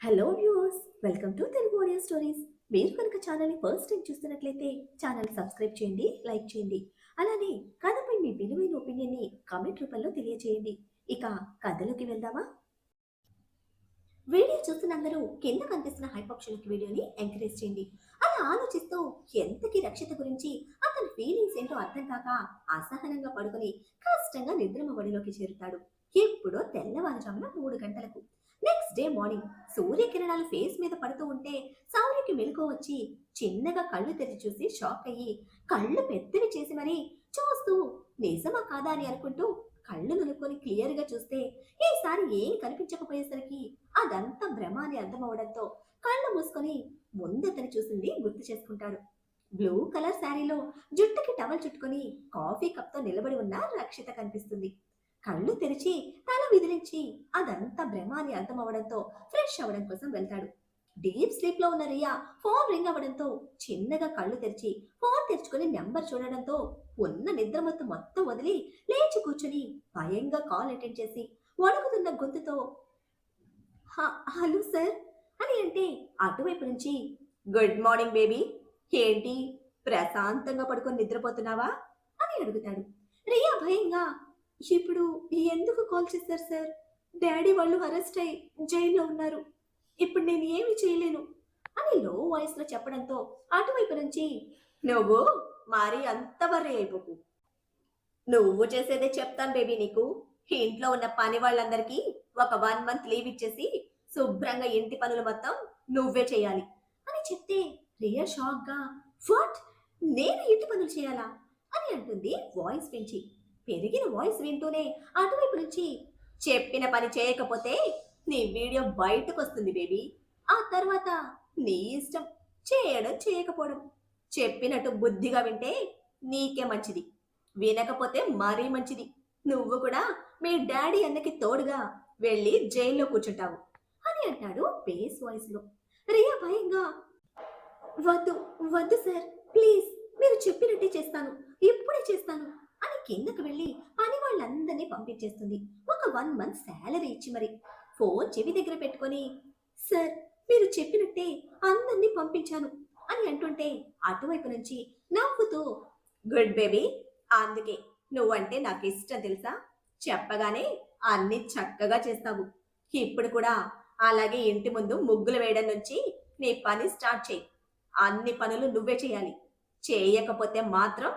Hello viewers, welcome to Telugu audio stories. మీరు కనుక ఛానల్ని ఫస్ట్ టైం చూస్తున్నట్లయితే ఛానల్ సబ్స్క్రైబ్ చేయండి, లైక్ చేయండి. అలానే కథపై మీ విలువైన ఒపీనియన్ని కామెంట్ రూపంలో తెలియజేయండి. ఇక కథలోకి వెళ్దామా? వీడియో చూస్తున్న అందరూ కింద కనిపిస్తున్న హైప్ ఆప్షన్కి వీడియోని ఎంకరేజ్ చేయండి. అలా ఆలోచిస్తూ ఎంతకి రక్షిత గురించి అతని ఫీలింగ్స్ ఏంటో అర్థం కాక అసహనంగా పడుకొని కష్టంగా నిద్రమ ఒడిలోకి చేరుతాడు. ఎప్పుడో తెల్లవారుజామున 3 గంటలకు. నెక్స్ట్ డే మార్నింగ్ సూర్యకిరణాలు ఫేస్ మీద పడుతూ ఉంటే సౌర్యకి మెలకువ వచ్చి చిన్నగా కళ్ళు తెరిచి చూసి షాక్ అయ్యి కళ్ళు పెద్దవి చేసి మరీ చూస్తూ నిజమా కాదా అని అనుకుంటూ కళ్ళు నులుకొని క్లియర్ గా చూస్తే ఈసారి ఏం కనిపించకపోయేసరికి అదంతా భ్రమ అని అర్థమవడంతో కళ్ళు మూసుకొని ముందతని చూసింది గుర్తు చేసుకుంటాడు. బ్లూ కలర్ శారీలో జుట్టుకి టవల్ చుట్టుకొని కాఫీ కప్ తో నిలబడి ఉన్న రక్షిత కనిపిస్తుంది. కళ్ళు తెరిచి తల విదిలించి అదంతా భ్రమ అని అర్థమవడంతో ఫ్రెష్ అవ్వడం కోసం వెళ్తాడు. డీప్ స్లీప్ లో ఉన్న రియా ఫోన్ రింగ్ అవ్వడంతో చిన్నగా కళ్ళు తెరిచి ఫోన్ తెరుచుకుని నెంబర్ చూడడంతో ఉన్న నిద్ర మొత్తం వదిలి లేచి కూర్చుని భయంగా కాల్ అటెండ్ చేసి వణుకుతున్న గొంతుతో హలో సార్ అని అంటే అటువైపు నుంచి గుడ్ మార్నింగ్ బేబీ, ఏంటి ప్రశాంతంగా పడుకొని నిద్రపోతున్నావా అని అడుగుతాడు. రియా భయంగా ఇప్పుడు ఎందుకు కాల్ చేశారు సార్? డాడీ వాళ్ళు అరెస్ట్ అయి జైల్లో ఉన్నారు. ఇప్పుడు నేను ఏమి చేయలేను అని లో వాయిస్ లో చెప్పడంతో అటువైపు నుంచి నువ్వు మరి అంత వర్రీ అయిపోకు, నువ్వు చేసేదే చెప్తాను బేబీ నీకు. ఇంట్లో ఉన్న పని వాళ్ళందరికీ ఒక 1 మంత్ లీవ్ ఇచ్చేసి శుభ్రంగా ఇంటి పనులు మొత్తం నువ్వే చేయాలి అని చెప్తే రియా షాక్ గా వాట్, నేను ఇంటి పనులు చేయాలా అని అంటుంది వాయిస్ పెంచి. పెరిగిన వాయిస్ వింటూనే అటువైపు నుంచి చెప్పిన పని చేయకపోతే నీ వీడియో బయటకు వస్తుంది బేబీ. ఆ తర్వాత నీ ఇష్టం, చేయడం చేయకపోవడం. చెప్పినట్టు బుద్ధిగా వింటే నీకే మంచిది, వినకపోతే మరీ మంచిది. నువ్వు కూడా మీ డాడీ అన్నకి తోడుగా వెళ్ళి జైల్లో కూర్చుంటావు అని అంటాడు బేస్ వాయిస్ లో. రియా భయంగా వద్దు వద్దు సార్, ప్లీజ్ మీరు చెప్పినట్టే చేస్తాను, ఇప్పుడే చేస్తాను అని కిందకు వెళ్ళి పని వాళ్ళందరినీ పంపించేస్తుంది. ఒక 1 మంత్ శాలరీ ఇచ్చి మరి ఫోన్ చెవి దగ్గర పెట్టుకొని సార్ మీరు చెప్పినట్టే అందరినీ పంపించాను అని అంటుంటే అటువైపు నుంచి నవ్వుతూ గుడ్ బేబీ, అందుకే నువ్వంటే నాకు ఇష్టం తెలుసా, చెప్పగానే అన్ని చక్కగా చేస్తావు. ఇప్పుడు కూడా అలాగే ఇంటి ముందు ముగ్గులు వేయడం నుంచి నీ పని స్టార్ట్ చేయి. అన్ని పనులు నువ్వే చేయాలి, చేయకపోతే మాత్రం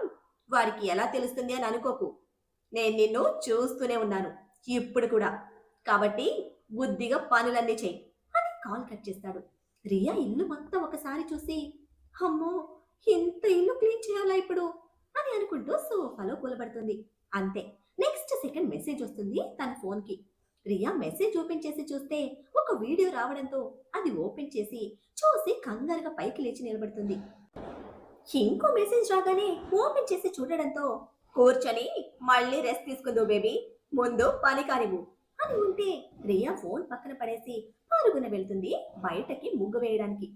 వారికి ఎలా తెలుస్తుంది అని అనుకోకు. నేను నిన్ను చూస్తూనే ఉన్నాను ఇప్పుడు కూడా, కాబట్టి బుద్ధిగా పనులన్నీ చెయ్యి అని కాల్ కట్ చేస్తాడు. రియా ఇల్లు మొత్తం ఒకసారి చూసి అమ్మో ఇంత ఇల్లు క్లీన్ చేయాలా ఇప్పుడు అని అనుకుంటూ సోఫాలో కూలబడుతుంది. అంతే, నెక్స్ట్ సెకండ్ మెసేజ్ వస్తుంది తన ఫోన్ కి. రియా మెసేజ్ ఓపెన్ చేసి చూస్తే ఒక వీడియో రావడంతో అది ఓపెన్ చేసి చూసి కంగారుగా పైకి లేచి నిలబడుతుంది. ఇంకో మెసేజ్ రాగానే ఓపెన్ చేసి చూడడంతో కూర్చొని మళ్ళీ రెస్ట్ తీసుకుందో బేబీ, ముందు పని కానివ్వు అని ఉంటే రియా ఫోన్ పక్కన పడేసి పరుగున వెళ్తుంది బయటకి ముగ్గు వేయడానికి.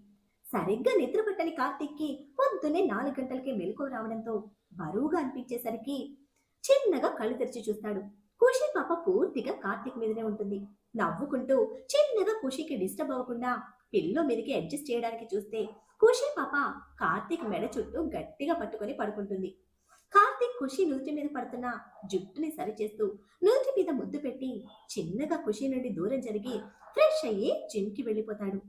సరిగ్గా నిద్ర పట్టని కార్తీక్ కి పొద్దున్నే 4 గంటలకే మెలకువ రావడంతో బరువుగా అనిపించేసరికి చిన్నగా కళ్ళు తెరిచి చూస్తాడు. ఖుషి పాప పూర్తిగా కార్తీక్ మీదనే ఉంటుంది. నవ్వుకుంటూ చిన్నగా ఖుషికి డిస్టర్బ్ అవ్వకుండా పిల్లో మీదకి అడ్జస్ట్ చేయడానికి చూస్తే ఖుషి పాప కార్తీక్ మెడ చుట్టూ గట్టిగా పట్టుకొని పడుకుంటుంది. కార్తీక్ ఖుషి నుదుటి మీద పడుతున్న జుట్టుని సరిచేస్తూ నుదుటి మీద ముద్దు పెట్టి చిన్నగా ఖుషి నుండి దూరం జరిగి ఫ్రెష్ అయ్యి జిమ్ కి వెళ్ళిపోతాడు.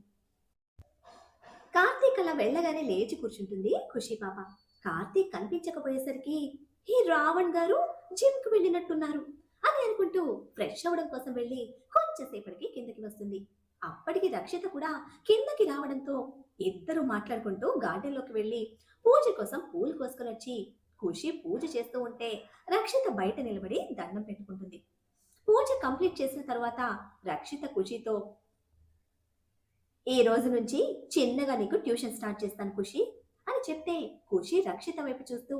కార్తీక్ అలా వెళ్ళగానే లేచి కూర్చుంటుంది ఖుషి పాప. కార్తీక్ కనిపించకపోయేసరికి ఈ రావణ్ గారు జిమ్ కు వెళ్ళినట్టున్నారు అని అనుకుంటూ ఫ్రెష్ అవ్వడం కోసం వెళ్ళి కొంచెంసేపటికి కిందకి వస్తుంది. అప్పటికి రక్షిత కూడా కిందకి రావడంతో ఇద్దరు మాట్లాడుకుంటూ గార్డెన్ లోకి వెళ్ళి పూజ కోసం పూలు కోసుకొని వచ్చి ఖుషి పూజ చేస్తూ ఉంటే రక్షిత బయట నిలబడి దండం పెట్టుకుంటుంది. పూజ కంప్లీట్ చేసిన తర్వాత రక్షిత ఖుషితో ఈ రోజు నుంచి చిన్నగా నీకు ట్యూషన్ స్టార్ట్ చేస్తాను ఖుషి అని చెప్తే ఖుషి రక్షిత వైపు చూస్తూ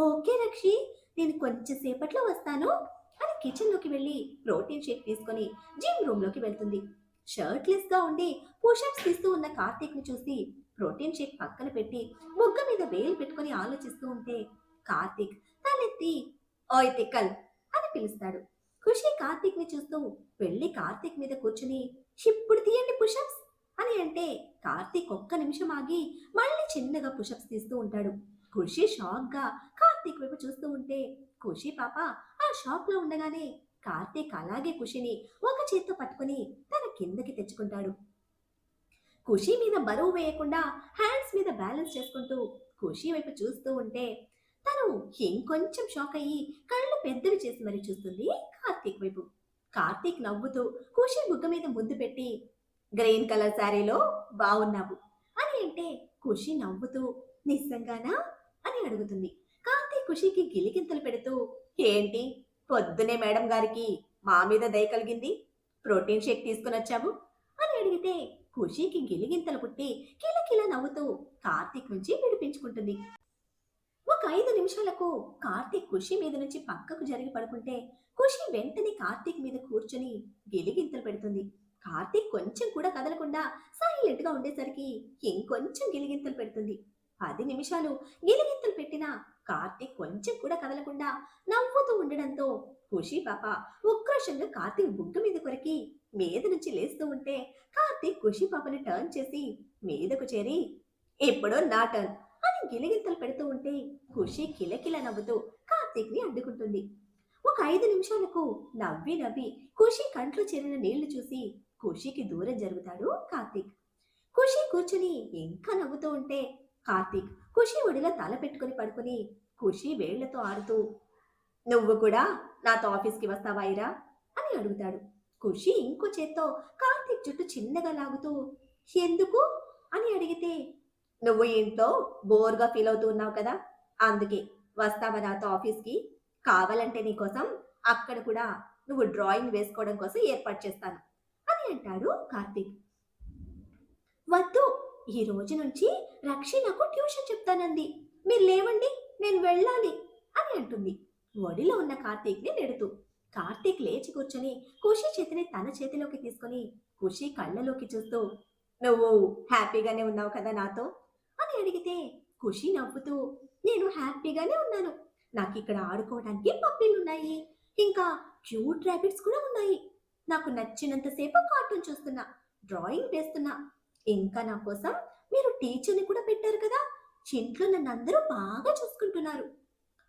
ఓకే రక్షి, నేను కొంచెం సేపట్లో వస్తాను అని కిచెన్ లోకి వెళ్ళి ప్రోటీన్ షేక్ తీసుకొని జిమ్ రూమ్ లోకి వెళ్తుంది. షర్ట్లెస్ గా ఉండి పుషప్స్ తీస్తూ ఉన్న కార్తీక్ ని చూసి ప్రోటీన్ షేక్ పక్కన పెట్టి బుగ్గ మీద వేలు పెట్టుకుని ఆలోచిస్తూ ఉంటే కార్తీక్ తలెత్తి ఓయ్ తిక్కల్ అని పిలుస్తాడు. ఖుషి కార్తీక్ ని చూస్తూ వెళ్ళి కార్తీక్ మీద కూర్చుని ఇప్పుడు తీయండి పుషప్స్ అంటే కార్తీక్ ఒక్క నిమిషం ఆగి మళ్ళీ చిన్నగా పుషప్స్ తీస్తూ ఉంటాడు. ఖుషి షాక్ గా కార్తీక్ వైపు చూస్తూ ఉంటే ఖుషి పాప ఆ షాక్ లో ఉండగానే కార్తీక్ అలాగే ఖుషిని ఒక చేత్తో పట్టుకుని తన కిందకి తెచ్చుకుంటాడు. ఖుషి మీద బరువు వేయకుండా హ్యాండ్స్ మీద బ్యాలెన్స్ చేసుకుంటూ ఖుషి వైపు చూస్తూ ఉంటే తను ఇంకొంచెం షాక్ అయ్యి కళ్ళు పెద్దవి చేసి మరి చూస్తుంది కార్తీక్ వైపు. కార్తీక్ నవ్వుతూ ఖుషి బుగ్గ మీద ముద్దు పెట్టి గ్రీన్ కలర్ శారీలో బాగున్నావు అని అంటే ఖుషి నవ్వుతూ నిజంగానా అని అడుగుతుంది. కార్తీక్ ఖుషికి గిలిగింతలు పెడుతూ ఏంటి పొద్దునే మేడం గారికి మా మీద దయ కలిగింది, ప్రోటీన్ షేక్ తీసుకుని వచ్చావు అని అడిగితే ఖుషికి గిలిగింతలు పుట్టి కిలకిల నవ్వుతూ కార్తీక్ నుంచి విడిపించుకుంటుంది. ఒక 5 నిమిషాలకు కార్తీక్ ఖుషి మీద నుంచి పక్కకు జరిగి పడుకుంటే ఖుషి వెంటనే కార్తీక్ మీద కూర్చొని గిలిగింతలు పెడుతుంది. కార్తీక్ కొంచెం కూడా కదలకుండా సైలెంట్ గా ఉండేసరికి ఇంకొంచెం గిలిగింతలు పెడుతుంది. 10 నిమిషాలు గిలిగింతలు పెట్టినా కార్తీక్ కొంచెం కూడా కదలకుండా నవ్వుతూ ఉండడంతో ఖుషి పాప ఉక్రోషంగా కార్తీక్ బుగ్గ మీద కొరికి మీద నుంచి లేస్తూ ఉంటే కార్తీక్ ఖుషి పాపని టర్న్ చేసి మీదకు చేరి ఇప్పుడు నా టర్న్ అని గిలిగింతలు పెడుతూ ఉంటే ఖుషి కిలకిల నవ్వుతూ కార్తీక్ ని అడ్డుకుంటుంది. ఒక 5 నిమిషాలకు నవ్వి నవ్వి ఖుషి కంట్లో చేరిన నీళ్లు చూసి ఖుషికి దూరం జరుగుతాడు కార్తీక్. ఖుషి కూర్చుని ఇంకా నవ్వుతూ ఉంటే కార్తీక్ ఖుషి ఒడిలో తల పెట్టుకుని పడుకుని ఖుషి వేళ్లతో ఆడుతూ నువ్వు కూడా నాతో ఆఫీస్కి వస్తావా ఇరా అని అడుగుతాడు. ఖుషి ఇంకో చేత్తో కార్తీక్ చుట్టూ చిన్నగా లాగుతూ ఎందుకు అని అడిగితే నువ్వు ఇంట్లో బోర్గా ఫీల్ అవుతూ ఉన్నావు కదా, అందుకే వస్తావా నాతో ఆఫీస్కి, కావాలంటే నీకోసం అక్కడ కూడా నువ్వు డ్రాయింగ్ వేసుకోవడం కోసం ఏర్పాటు చేస్తాను అని అంటాడు కార్తీక్. వద్దు, ఈ రోజు నుంచి రక్షి నాకు ట్యూషన్ చెప్తానంది, మీరు లేవండి నేను వెళ్ళాలి అని అంటుంది ఒడిలో ఉన్న కార్తీక్ ని నెడుతూ. కార్తీక్ లేచి కూర్చొని ఖుషి చేతిని తన చేతిలోకి తీసుకుని ఖుషి కళ్ళలోకి చూస్తూ నువ్వు హ్యాపీగానే ఉన్నావు కదా నాతో అని అడిగితే ఖుషి నవ్వుతూ నేను హ్యాపీగానే ఉన్నాను, నాకు ఇక్కడ ఆడుకోవడానికి పప్పీలున్నాయి, ఇంకా క్యూట్ ర్యాబిట్స్ కూడా ఉన్నాయి, నాకు నచ్చినంతసేపు కార్టూన్ చూస్తున్నా, డ్రాయింగ్ వేస్తున్నా, ఇంకా నా కోసం మీరు టీచర్ని కూడా పెట్టారు కదా, ఇంట్లో నన్ను అందరూ బాగా చూసుకుంటున్నారు.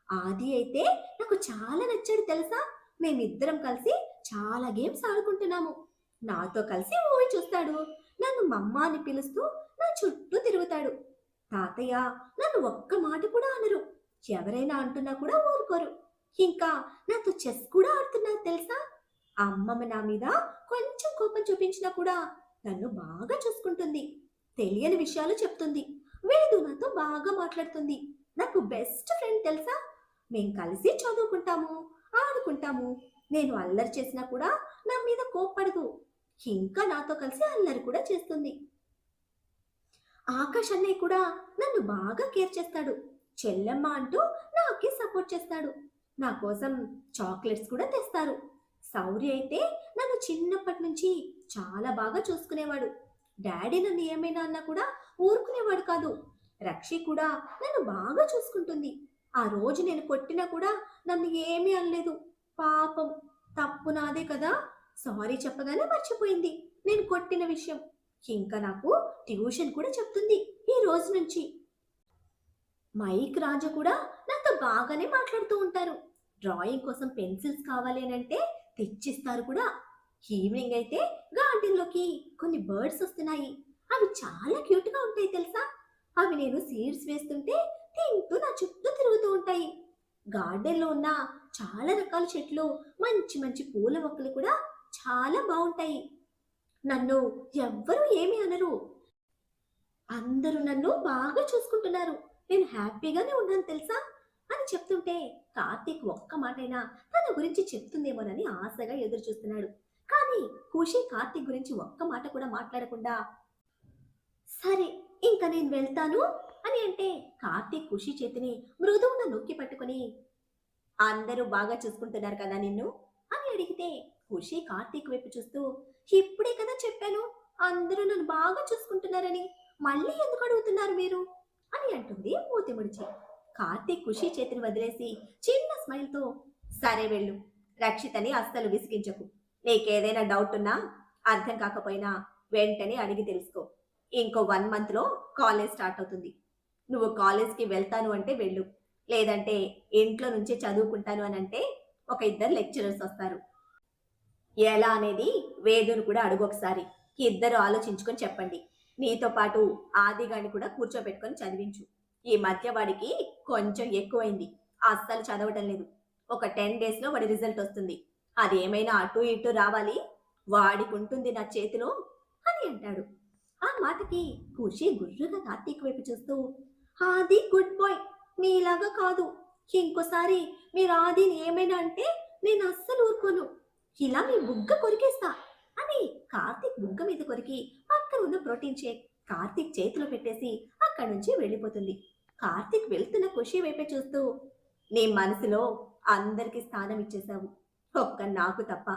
ఆది అయితే నాకు చాలా నచ్చాడు తెలుసా, మేమిద్దరం కలిసి చాలా గేమ్స్ ఆడుకుంటున్నాము, నాతో కలిసి మూవీ చూస్తాడు, నన్ను మమ్మ అని పిలుస్తూ నా చుట్టూ తిరుగుతాడు. తాతయ్య నన్ను ఒక్క మాట కూడా అనరు, ఎవరైనా అంటున్నా కూడా ఊరుకోరు, ఇంకా నాతో చెస్ కూడా ఆడుతున్నారు తెలుసా. అమ్మమ్మ నా మీద కొంచెం కోపం చూపించినా కూడా నన్ను బాగా చూసుకుంటుంది, తెలియని విషయాలు చెప్తుంది, వేదు నాతో బాగా మాట్లాడుతుంది, నాకు బెస్ట్ ఫ్రెండ్ తెలుసా, మేం కలిసి చదువుకుంటాము, ఆడుకుంటాము, నేను అల్లరి చేసినా కూడా నా మీద కోప్పడదు, ఇంకా నాతో కలిసి అల్లరి కూడా చేస్తుంది. ఆకాష్ అన్నయ్య కూడా నన్ను బాగా కేర్ చేస్తాడు, చెల్లెమ్మ అంటూ నాకే సపోర్ట్ చేస్తాడు, నా కోసం చాక్లెట్స్ కూడా తెస్తారు. సౌర్య అయితే నన్ను చిన్నప్పటి నుంచి చాలా బాగా చూసుకునేవాడు, డాడీ నన్ను ఏమైనా అన్నా కూడా ఊరుకునేవాడు కాదు. రక్షి కూడా నన్ను బాగా చూసుకుంటుంది, ఆ రోజు నేను కొట్టినా కూడా నన్ను ఏమీ అనలేదు, పాపం తప్పు నాదే కదా, సారీ చెప్పగానే మర్చిపోయింది నేను కొట్టిన విషయం, ఇంకా నాకు ట్యూషన్ కూడా చెప్తుంది ఈ రోజు నుంచి. మైక్ రాజు కూడా నాతో బాగానే మాట్లాడుతూ ఉంటారు, డ్రాయింగ్ కోసం పెన్సిల్స్ కావాలి అని అంటే తెచ్చిస్తారు కూడా. ఈవినింగ్ అయితే గార్డెన్లోకి కొన్ని బర్డ్స్ వస్తున్నాయి, అవి చాలా క్యూట్గా ఉంటాయి తెలుసా, అవి నేను సీడ్స్ వేస్తుంటే తింటూ నా చుట్టూ తిరుగుతూ ఉంటాయి. గార్డెన్లో ఉన్న చాలా రకాల చెట్లు, మంచి మంచి పూల మొక్కలు కూడా చాలా బాగుంటాయి, నన్ను ఎవ్వరూ ఏమీ అనరు, అందరూ నన్ను బాగా చూసుకుంటున్నారు, నేను హ్యాపీగానే ఉన్నాను తెలుసా అని చెప్తుంటే కార్తీక్ ఒక్క మాటైనా తన గురించి చెప్తుందేమోనని ఆశగా ఎదురు చూస్తున్నాడు. కానీ ఖుషి కార్తీక్ గురించి ఒక్క మాట కూడా మాట్లాడకుండా సరే ఇంకా నేను వెళ్తాను అని అంటే కార్తీక్ ఖుషి చేతిని మృదువున నొక్కి పట్టుకుని అందరూ బాగా చూసుకుంటున్నారు కదా నిన్ను అని అడిగితే ఖుషి కార్తీక్ వైపు చూస్తూ ఇప్పుడే కదా చెప్పాను అందరూ నన్ను బాగా చూసుకుంటున్నారని, మళ్ళీ ఎందుకు అడుగుతున్నారు మీరు అని అంటుంది మూతి ముడిచి. కార్తీక్ ఖుషి చేతిని వదిలేసి చిన్న స్మైల్తో సరే వెళ్ళు, రక్షితని అస్సలు విసిగించకు, నీకేదైనా డౌట్ ఉన్నా అర్థం కాకపోయినా వెంటనే అడిగి తెలుసుకో, ఇంకో 1 మంత్లో కాలేజ్ స్టార్ట్ అవుతుంది. నువ్వు కాలేజ్కి వెళ్తాను అంటే వెళ్ళు, లేదంటే ఇంట్లో నుంచే చదువుకుంటాను అని అంటే ఒక ఇద్దరు లెక్చరర్స్ వస్తారు. ఎలా అనేది వేదును కూడా అడుగు ఒకసారి. ఇద్దరు ఆలోచించుకొని చెప్పండి. నీతో పాటు ఆదిగాని కూడా కూర్చోబెట్టుకొని చదివించు. ఈ మధ్య వాడికి కొంచెం ఎక్కువైంది. అస్సలు చదవటం లేదు. ఒక 10 డేస్‌లో వాడి రిజల్ట్ వస్తుంది. అది ఏమైనా అటు ఇటు రావాలి. వాడికుంటుంది నా చేతిలో అని అంటాడు. ఆ మాటకి ఖుషి గుర్రుగా కార్తీక్ వైపు చూస్తూ, ఆది గుడ్ బాయ్. మీలాగా కాదు. ఇంకోసారి మీరు ఆదిని ఏమైనా అంటే నేను అస్సలు ఊరుకోను. ఇలా మీ బుగ్గ కొరికేస్తా అని కార్తీక్ బుగ్గ మీద కొరికి పక్కన ఉన్న ప్రోటీన్ షేక్ కార్తీక్ చేతిలో పెట్టేసి అక్కడి నుంచి వెళ్ళిపోతుంది. కార్తీక్ వెళ్తున్న ఖుషి వైపే చూస్తూ, నీ మనసులో అందరికి స్థానం ఇచ్చేశావు, ఒక్క నాకు తప్ప.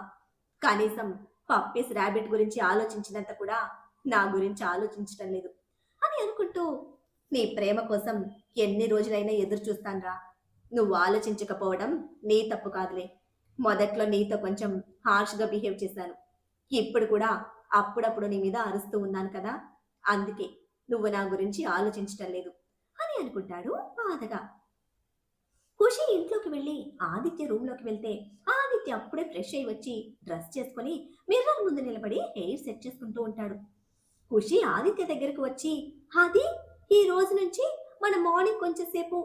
కనీసం పప్పీస్ ర్యాబిట్ గురించి ఆలోచించినంత కూడా నా గురించి ఆలోచించటం లేదు అని అనుకుంటూ, నీ ప్రేమ కోసం ఎన్ని రోజులైనా ఎదురు చూస్తాన్రా. నువ్వు ఆలోచించకపోవడం నీ తప్పు కాదులే. మొదట్లో నీతో కొంచెం హార్ష్‌గా బిహేవ్ చేశాను. ఇప్పుడు కూడా అప్పుడప్పుడు నీ మీద అరుస్తూ ఉన్నాను కదా! అందుకే నువ్వు నా గురించి ఆలోచించటం లేదు అని అనుకుంటాడు బాధగా. ఖుషి ఇంట్లోకి వెళ్ళి ఆదిత్య రూమ్‌లోకి వెళ్తే ఆదిత్య అప్పుడే ఫ్రెష్ అయ్యి వచ్చి డ్రెస్ చేసుకొని మిర్రర్ ముందు నిలబడి హెయిర్ సెట్ చేసుకుంటూ ఉంటాడు. ఖుషి ఆదిత్య దగ్గరకు వచ్చి, ఆది, ఈ రోజు నుంచి మనం మార్నింగ్ కొంచెం సేపు,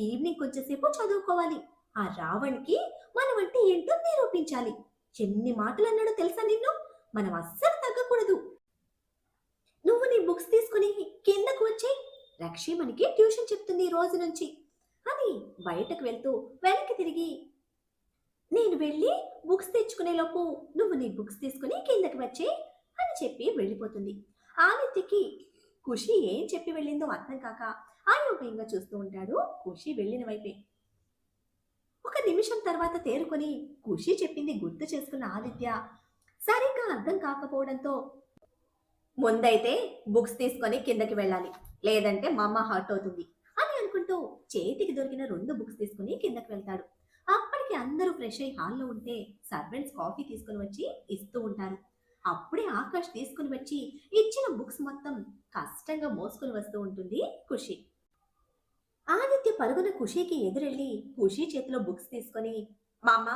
ఈవినింగ్ కొంచెం సేపు చదువుకోవాలి. ఆ రావణ్‌కి మనమంటే ఏంటో నిరూపించాలి. ఎన్ని మాటలు అన్నాడో తెలుసా నిన్ను? మనం అస్సలు తగ్గకూడదు. నువ్వు నీ బుక్స్ తీసుకుని కిందకు వచ్చి రక్షి మనకి ట్యూషన్ చెప్తుంది ఈ రోజు నుంచి అని బయటకు వెళ్తూ వెనక్కి తిరిగి, నేను వెళ్ళి బుక్స్ తెచ్చుకునే లోపు నువ్వు నీ బుక్స్ తీసుకుని కిందకి వచ్చే అని చెప్పి వెళ్ళిపోతుంది. ఆదిత్యకి ఖుషి ఏం చెప్పి వెళ్ళిందో అర్థం కాక అయోమయంగా చూస్తూ ఉంటాడు ఖుషి వెళ్ళిన వైపే. ఒక నిమిషం తర్వాత తేరుకొని ఖుషి చెప్పింది గుర్తు చేసుకున్న ఆదిత్య సరిగ్గా అర్థం కాకపోవడంతో, ముందైతే బుక్స్ తీసుకొని కిందకి వెళ్ళాలి, లేదంటే మా అమ్మ హర్ట్ అవుతుంది అని అనుకుంటూ చేతికి దొరికిన 2 బుక్స్ తీసుకుని కిందకి వెళ్తాడు. అప్పటికి అందరూ ఫ్రెష్ అయి హాల్లో ఉంటే సర్వెంట్స్ కాఫీ తీసుకుని వచ్చి ఇస్తూ ఉంటారు. అప్పుడే ఆకాష్ తీసుకుని వచ్చి ఇచ్చిన బుక్స్ మొత్తం కష్టంగా మోసుకుని వస్తూ ఉంటుంది ఖుషి. ఆదిత్య పరుగున ఖుషీకి ఎదురెళ్ళి ఖుషి చేతిలో బుక్స్ తీసుకొని, మామ,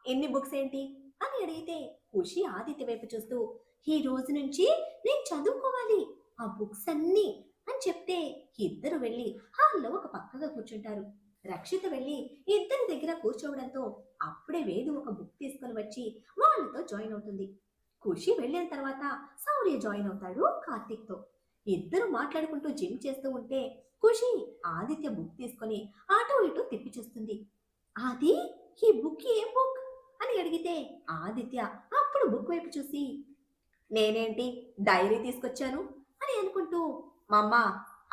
ఎన్ని బుక్స్ ఏంటి అని అడిగితే ఖుషి ఆదిత్య వైపు చూస్తూ, ఈ రోజు నుంచి నేను చదువుకోవాలి, ఆ బుక్స్ అన్నీ అని చెప్తే ఇద్దరు వెళ్ళి హాల్లో ఒక పక్కగా కూర్చుంటారు. రక్షిత వెళ్ళి ఇద్దరి దగ్గర కూర్చోవడంతో అప్పుడే వేదు ఒక బుక్ తీసుకొని వచ్చి వాళ్ళతో జాయిన్ అవుతుంది. ఖుషి వెళ్ళిన తర్వాత శౌర్య జాయిన్ అవుతాడు కార్తీక్తో. ఇద్దరు మాట్లాడుకుంటూ జిమ్ చేస్తూ ఉంటే ఖుషి ఆదిత్య బుక్ తీసుకొని అటు ఇటు తిప్పి చూస్తుంది. ఆది, ఈ బుక్ ఏం బుక్ అని అడిగితే ఆదిత్య అప్పుడు బుక్ వైపు చూసి, నేనేంటి డైరీ తీసుకొచ్చాను అని అనుకుంటూ, మమ్మ,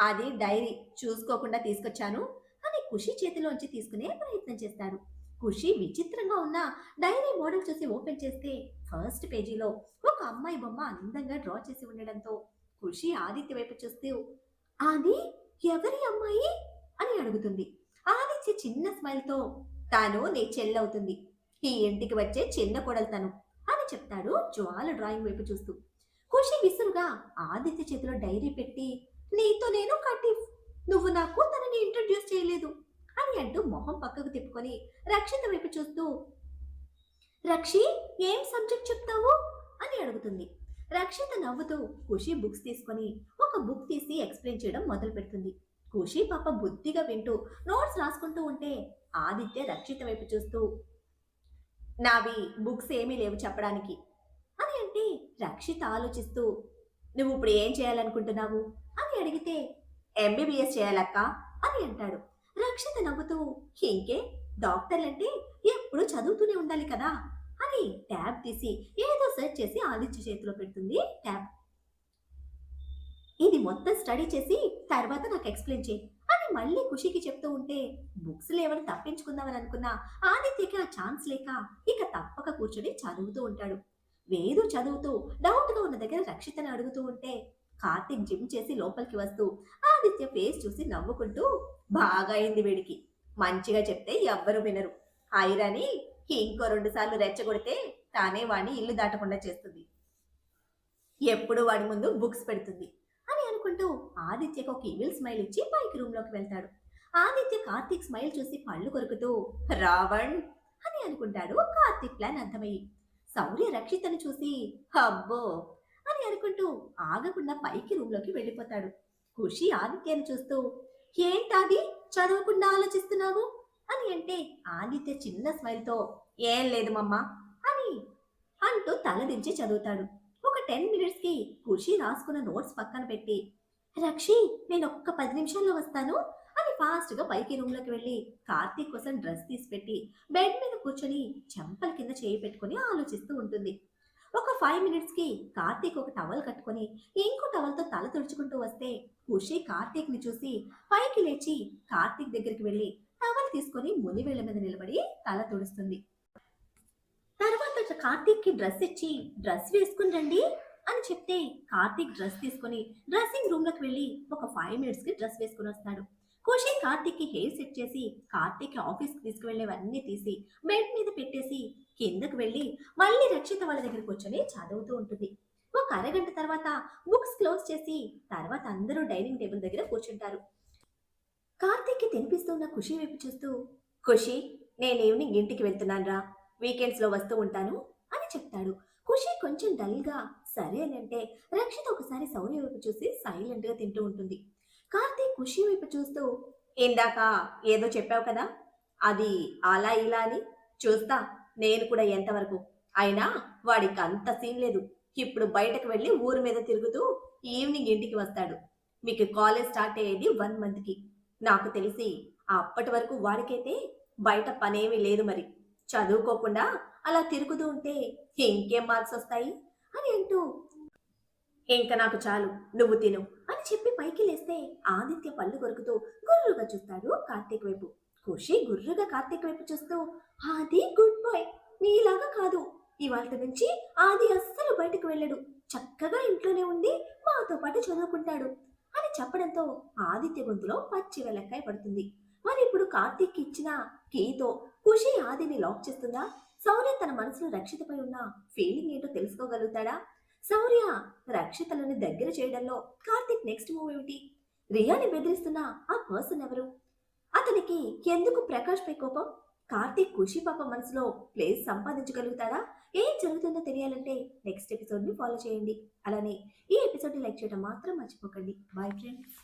అది డైరీ చూసుకోకుండా తీసుకొచ్చాను అని ఖుషి చేతిలోంచి తీసుకునే ప్రయత్నం చేస్తాడు. ఖుషి విచిత్రంగా ఉన్న డైరీ మోడల్ చూసి ఓపెన్ చేస్తే ఫస్ట్ పేజీలో ఒక అమ్మాయి బొమ్మ అందంగా డ్రా చేసి ఉండడంతో ఖుషి ఆదిత్య వైపు చూస్తూ, ఆది, ఎవరి అమ్మాయి అని అడుగుతుంది. ఆదిత్య చిన్న స్మైల్తో, తాను నీ చెల్లవుతుంది, ఈ ఇంటికి వచ్చే చిన్న కొడలు తను అని చెప్తాడు జ్వాల డ్రాయింగ్ వైపు చూస్తూ. ఖుషి విసురుగా ఆదిత్య చేతిలో డైరీ పెట్టి, నీతో నేను కటిఫ్, నువ్వు నాకు తనని ఇంట్రడ్యూస్ చేయలేదు అని అంటూ మొహం పక్కకు తిప్పుకొని రక్షిత వైపు చూస్తూ, రక్షి, ఏం సబ్జెక్ట్ చెప్తావు అని అడుగుతుంది. రక్షిత నవ్వుతూ ఖుషి బుక్స్ తీసుకొని ఒక బుక్ తీసి ఎక్స్ప్లెయిన్ చేయడం మొదలు పెడుతుంది. ఖుషి పాప బుద్ధిగా వింటూ నోట్స్ రాసుకుంటూ ఉంటే ఆదిత్య రక్షిత వైపు చూస్తూ, నావి బుక్స్ ఏమీ లేవు చెప్పడానికి అని అంటే రక్షిత ఆలోచిస్తూ, నువ్వు ఇప్పుడు ఏం చేయాలనుకుంటున్నావు అని అడిగితే, ఎంబీబీఎస్ చేయాలక్క అని అంటాడు. రక్షిత నవ్వుతూ, ఇంకే, డాక్టర్లంటే ఎప్పుడు చదువుతూనే ఉండాలి కదా అని ట్యాబ్ తీసి ఏదో సెర్చ్ చేసి ఆదిత్య చేతిలో పెడుతుంది ట్యాబ్. ఇది మొత్తం స్టడీ చేసి తర్వాత నాకు ఎక్స్ప్లెయిన్ చేయి అని మళ్ళీ ఖుషికి చెప్తూ ఉంటే బుక్స్ లేవని తప్పించుకుందామని అనుకున్న ఆదిత్యకి ఆ ఛాన్స్ లేక ఇక తప్పక కూర్చొని చదువుతూ ఉంటాడు. వేదు చదువుతూ డౌట్ గా ఉన్న దగ్గర రక్షితని అడుగుతూ ఉంటే కార్తీక్ జిమ్ చేసి లోపలికి వస్తూ ఆదిత్య ఫేస్ చూసి నవ్వుకుంటూ, బాగా అయింది వీడికి, మంచిగా చెప్తే ఎవ్వరు వినరు, ఐరాని ఇంకో 2 సార్లు రెచ్చగొడితే తానే వాడిని ఇల్లు దాటకుండా చేస్తుంది, ఎప్పుడు వాడి ముందు బుక్స్ పెడుతుంది అని అనుకుంటూ ఆదిత్యకు ఒక ఈవిల్ స్మైల్ ఇచ్చి పైకి రూమ్ లోకి వెళ్తాడు. ఆదిత్య కార్తీక్ స్మైల్ చూసి పళ్ళు కొరుకుతూ రావణ్ అని అనుకుంటాడు. కార్తీక్ ప్లాన్ అర్థమయ్యి శౌర్య రక్షితను చూసి అబ్బో అని అనుకుంటూ ఆగకుండా పైకి రూమ్ లోకి వెళ్ళిపోతాడు. ఖుషి ఆదిత్యను చూస్తూ ఏంటాది చదవకుండా ఆలోచిస్తున్నావు అని అంటే ఆదిత్య చిన్న స్మైల్ తో ఏం లేదు మమ్మా అని అంటూ తలదించి చదువుతాడు. ఒక 10 మినిట్స్ కి ఖుషి రాసుకున్న నోట్స్ పక్కన పెట్టి రక్షి నేను ఒక్క 10 నిమిషాల్లో వస్తాను అని ఫాస్ట్ గా పైకి రూమ్ లోకి వెళ్ళి కార్తీక్ కోసం డ్రెస్ తీసి పెట్టి బెడ్ మీద కూర్చొని చెంపల కింద చేయి పెట్టుకుని ఆలోచిస్తూ ఉంటుంది. ఒక 5 మినిట్స్ కి కార్తీక్ ఒక టవల్ కట్టుకొని ఇంకో టవల్ తో తల తుడుచుకుంటూ వస్తే ఖుషి కార్తీక్ ని చూసి పైకి లేచి కార్తీక్ దగ్గరికి వెళ్ళి టవల్ తీసుకొని మునివేళ్ల మీద నిలబడి తల తుడుస్తుంది. తర్వాత కార్తీక్ కి డ్రెస్ ఇచ్చి డ్రెస్ వేసుకుని రండి అని చెప్తే కార్తీక్ డ్రెస్ తీసుకొని డ్రెస్సింగ్ రూమ్ లోకి వెళ్ళి ఒక 5 మినిట్స్ కి డ్రెస్ వేసుకుని వస్తాడు. ఖుషి కార్తీక్ కి హెయిర్ సెట్ చేసి కార్తీక్ ఆఫీస్ కి తీసుకువెళ్ళేవన్నీ తీసి బెడ్ మీద పెట్టేసి కిందకు వెళ్ళి మళ్ళీ రక్షిత వాళ్ళ దగ్గర కూర్చొని చదువుతూ ఉంటుంది. ఒక అరగంట తర్వాత బుక్స్ క్లోజ్ చేసి తర్వాత అందరూ డైనింగ్ టేబుల్ దగ్గర కూర్చుంటారు. కార్తీక్ కి తినిపిస్తున్న ఖుషి వైపు చూస్తూ ఖుషి నేను ఈవినింగ్ ఇంటికి వెళ్తున్నాను రా, వీకెండ్స్ లో వస్తూ ఉంటాను అని చెప్తాడు. ఖుషి కొంచెం డల్ గా సరే అని అంటే రక్షిత ఒకసారి శౌర్య వైపు చూసి సైలెంట్ గా తింటూ ఉంటుంది. కార్తీక్ ఖుషి వైపు చూస్తూ ఇందాక ఏదో చెప్పావు కదా, అది అలా ఇలా అని చూస్తా నేను కూడా ఎంతవరకు అయినా వాడికి అంత సీన్ లేదు. ఇప్పుడు బయటకు వెళ్ళి ఊరి మీద తిరుగుతూ ఈవినింగ్ ఇంటికి వస్తాడు. మీకు కాలేజ్ స్టార్ట్ అయ్యేది 1 మంత్ కి. నాకు తెలిసి అప్పటి వరకు వాడికైతే బయట పనేమీ లేదు. మరి చదువుకోకుండా అలా తిరుగుతూ ఉంటే ఇంకేం మార్క్స్ వస్తాయి అని అంటూ ఇంకా నాకు చాలు నువ్వు తిను అని చెప్పి పైకి లేస్తే ఆదిత్య పళ్ళు కొరుకుతూ గుర్రుగా చూస్తాడు కార్తీక్ వైపు. ఖుషి గుర్రుగా కార్తీక్ వైపు చూస్తూ ఆది గుడ్ బాయ్, నీలాగా కాదు, ఇవాళ నుంచి ఆది అస్సలు బయటకు వెళ్ళడు, చక్కగా ఇంట్లోనే ఉండి మాతో పాటు చదువుకుంటాడు అని చెప్పడంతో ఆదిత్య గొంతులో పచ్చి వెలక్కాయ పడుతుంది. మరి ఇప్పుడు కార్తీక్ ఇచ్చిన కీతో ఖుషి ఆదిని లాక్ చేస్తుందా? శౌర్య తన మనసులో రక్షితపై ఉన్న ఫీలింగ్ ఏంటో తెలుసుకోగలుగుతాడా? శౌర్య రక్షితలను దగ్గర చేయడంలో కార్తీక్ నెక్స్ట్ మూవ్ ఏమిటి? రియాని బెదిరిస్తున్న ఆ పర్సన్ ఎవరు? అతనికి ఎందుకు ప్రకాష్ పై కోపం? కార్తీక్ ఖుషి పాప మనసులో ప్లేస్ సంపాదించగలుగుతాడా? ఏం జరుగుతుందో తెలియాలంటే నెక్స్ట్ ఎపిసోడ్ ని ఫాలో చేయండి. అలానే ఈ ఎపిసోడ్ ని లైక్ చేయడం మాత్రం మర్చిపోకండి. Bye friends.